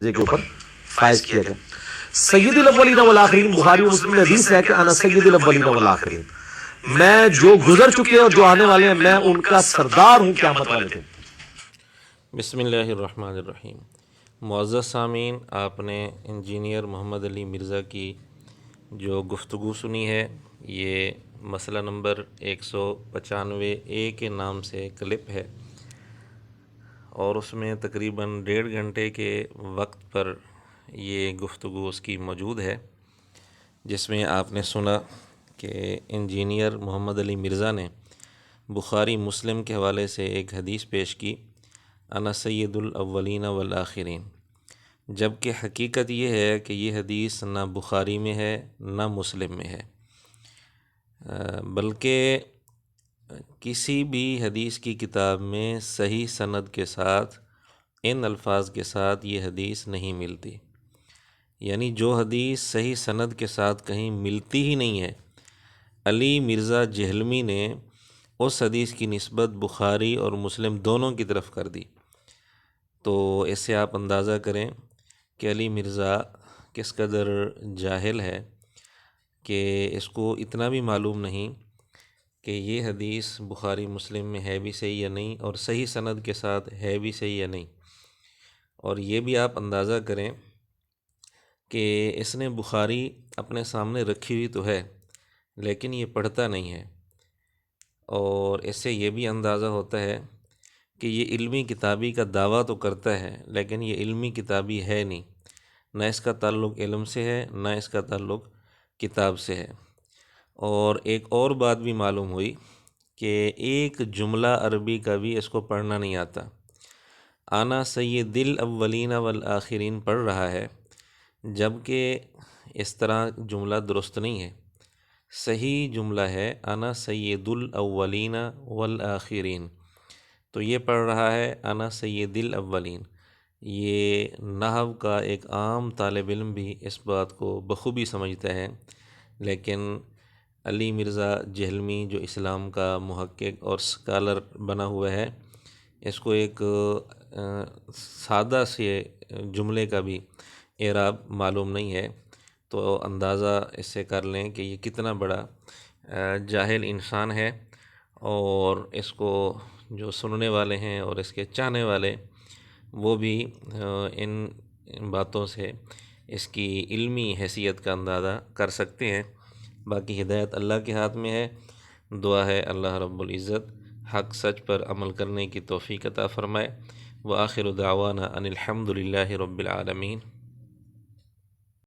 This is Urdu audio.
کے اوپر فائز کیا گیا۔ سید الاولین والآخرین، بخاری و مسلم میں حدیث ہے کہ انا سید الاولین والآخرین، میں جو گزر چکے اور جو آنے والے ہیں میں ان کا سردار ہوں قیامت والے دن۔ بسم اللہ الرحمن الرحیم۔ معزز سامعین، آپ نے انجینئر محمد علی مرزا کی جو گفتگو سنی ہے، یہ مسئلہ نمبر 195A کے نام سے کلپ ہے، اور اس میں تقریباً 1.5 گھنٹے کے وقت پر یہ گفتگو اس کی موجود ہے، جس میں آپ نے سنا کہ انجینئر محمد علی مرزا نے بخاری مسلم کے حوالے سے ایک حدیث پیش کی، انا سید الاولین والآخرین، جبکہ حقیقت یہ ہے کہ یہ حدیث نہ بخاری میں ہے نہ مسلم میں ہے، بلکہ کسی بھی حدیث کی کتاب میں صحیح سند کے ساتھ ان الفاظ کے ساتھ یہ حدیث نہیں ملتی۔ یعنی جو حدیث صحیح سند کے ساتھ کہیں ملتی ہی نہیں ہے، علی مرزا جہلمی نے اس حدیث کی نسبت بخاری اور مسلم دونوں کی طرف کر دی۔ تو اس سے آپ اندازہ کریں کہ علی مرزا کس قدر جاہل ہے کہ اس کو اتنا بھی معلوم نہیں کہ یہ حدیث بخاری مسلم میں ہے بھی صحیح یا نہیں، اور صحیح سند کے ساتھ ہے بھی صحیح یا نہیں۔ اور یہ بھی آپ اندازہ کریں کہ اس نے بخاری اپنے سامنے رکھی ہوئی تو ہے، لیکن یہ پڑھتا نہیں ہے، اور اس سے یہ بھی اندازہ ہوتا ہے کہ یہ علمی کتابی کا دعویٰ تو کرتا ہے، لیکن یہ علمی کتابی ہے نہیں، نہ اس کا تعلق علم سے ہے نہ اس کا تعلق کتاب سے ہے۔ اور ایک اور بات بھی معلوم ہوئی کہ ایک جملہ عربی کا بھی اس کو پڑھنا نہیں آتا۔ انا سید الاولین والآخرین پڑھ رہا ہے، جبکہ اس طرح جملہ درست نہیں ہے۔ صحیح جملہ ہے انا سید الاولین والآخرین، تو یہ پڑھ رہا ہے انا سید الاولین۔ یہ نحو کا ایک عام طالب علم بھی اس بات کو بخوبی سمجھتا ہے، لیکن علی مرزا جہلمی جو اسلام کا محقق اور سکالر بنا ہوا ہے، اس کو ایک سادہ سے جملے کا بھی اعراب معلوم نہیں ہے، تو اندازہ اس سے کر لیں کہ یہ کتنا بڑا جاہل انسان ہے، اور اس کو جو سننے والے ہیں اور اس کے چاہنے والے، وہ بھی ان باتوں سے اس کی علمی حیثیت کا اندازہ کر سکتے ہیں۔ باقی ہدایت اللہ کے ہاتھ میں ہے۔ دعا ہے اللہ رب العزت حق سچ پر عمل کرنے کی توفیق عطا فرمائے۔ وآخر دعوانا ان الحمد للہ رب العالمین۔